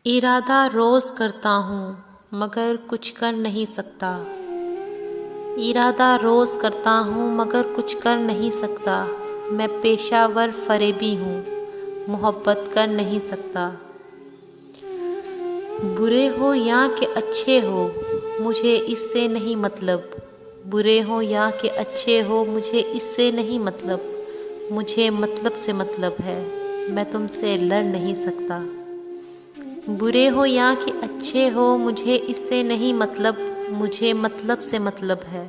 इरादा रोज़ करता हूँ मगर कुछ कर नहीं सकता। इरादा रोज़ करता हूँ मगर कुछ कर नहीं सकता। मैं पेशावर फ़रेबी हूँ, मोहब्बत कर नहीं सकता। बुरे हो या कि अच्छे हो मुझे इससे नहीं मतलब। बुरे हो या कि अच्छे हो मुझे इससे नहीं मतलब। मुझे मतलब से मतलब है, मैं तुमसे लड़ नहीं सकता। बुरे हो या कि अच्छे हो मुझे इससे नहीं मतलब। मुझे मतलब से मतलब है,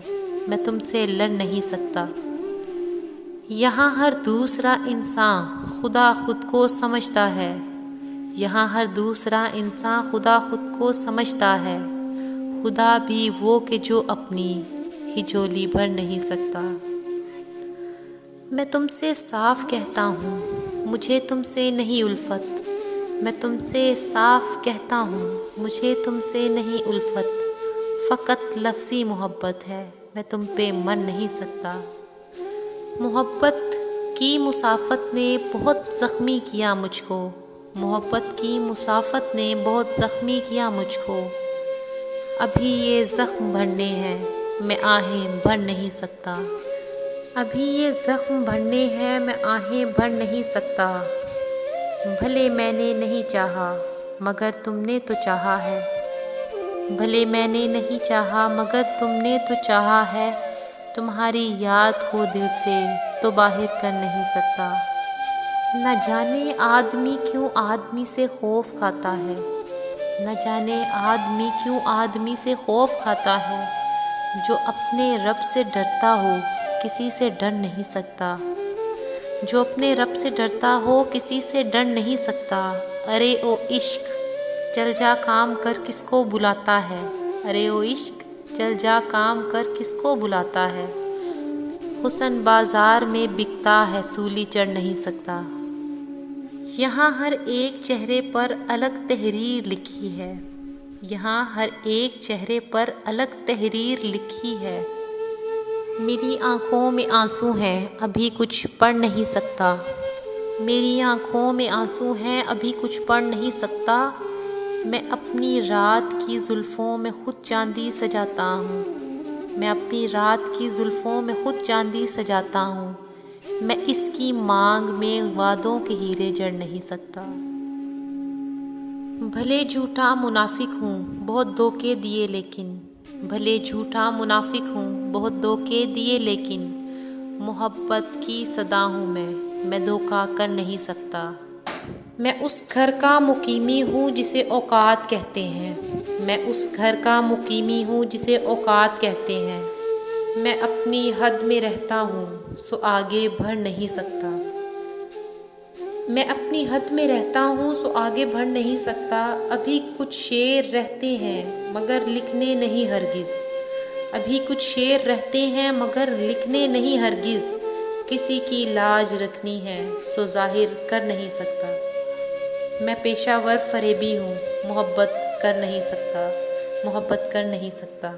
मैं तुमसे लड़ नहीं सकता। यहाँ हर दूसरा इंसान खुदा खुद को समझता है। यहाँ हर दूसरा इंसान खुदा खुद को समझता है। खुदा भी वो कि जो अपनी ही झोली भर नहीं सकता। मैं तुमसे साफ कहता हूँ मुझे तुमसे नहीं उल्फत। मैं तुमसे साफ कहता हूँ मुझे तुमसे नहीं उल्फत। फ़कत लफ्ज़ी मोहब्बत है, मैं तुम पे मर नहीं सकता। मोहब्बत की मुसाफत ने बहुत ज़ख्मी किया मुझको। मोहब्बत की मुसाफत ने बहुत ज़ख्मी किया मुझको। अभी ये ज़ख्म भरने हैं, मैं आहें भर नहीं सकता। अभी ये ज़ख्म भरने हैं, मैं आहें भर नहीं सकता। भले मैंने नहीं चाहा मगर तुमने तो चाहा है। भले मैंने नहीं चाहा मगर तुमने तो चाहा है। तुम्हारी याद को दिल से तो बाहर कर नहीं सकता। न जाने आदमी क्यों आदमी से खौफ खाता है। न जाने आदमी क्यों आदमी से खौफ खाता है। जो अपने रब से डरता हो किसी से डर नहीं सकता। जो अपने रब से डरता हो किसी से डर नहीं सकता। अरे ओ इश्क चल जा काम कर किसको बुलाता है। अरे ओ इश्क चल जा काम कर किसको बुलाता है। हुस्न बाज़ार में बिकता है सूली चढ़ नहीं सकता। यहाँ हर एक चेहरे पर अलग तहरीर लिखी है। यहाँ हर एक चेहरे पर अलग तहरीर लिखी है। मेरी आँखों में आंसू हैं अभी कुछ पढ़ नहीं सकता। मेरी आँखों में आंसू हैं अभी कुछ पढ़ नहीं सकता। मैं अपनी रात की जुल्फ़ों में खुद चांदी सजाता हूँ। मैं अपनी रात की जुल्फ़ों में खुद चांदी सजाता हूँ। मैं इसकी मांग में वादों के हीरे जड़ नहीं सकता। भले झूठा मुनाफिक हूँ बहुत धोखे दिए लेकिन। भले झूठा मुनाफिक हूँ बहुत धोखे दिए लेकिन। मोहब्बत की सदा हूँ मैं धोखा कर नहीं सकता। मैं उस घर का मुकीमी हूँ जिसे औकात कहते हैं। मैं उस घर का मुकीमी हूँ जिसे औकात कहते हैं। मैं अपनी हद में रहता हूँ सो आगे बढ़ नहीं सकता। मैं अपनी हद में रहता हूँ सो आगे बढ़ नहीं सकता। अभी कुछ शेर रहते हैं मगर लिखने नहीं हरगिज़। अभी कुछ शेर रहते हैं मगर लिखने नहीं हरगिज़। किसी की लाज रखनी है सो ज़ाहिर कर नहीं सकता। मैं पेशावर फ़रेबी हूँ, मोहब्बत कर नहीं सकता। मोहब्बत कर नहीं सकता।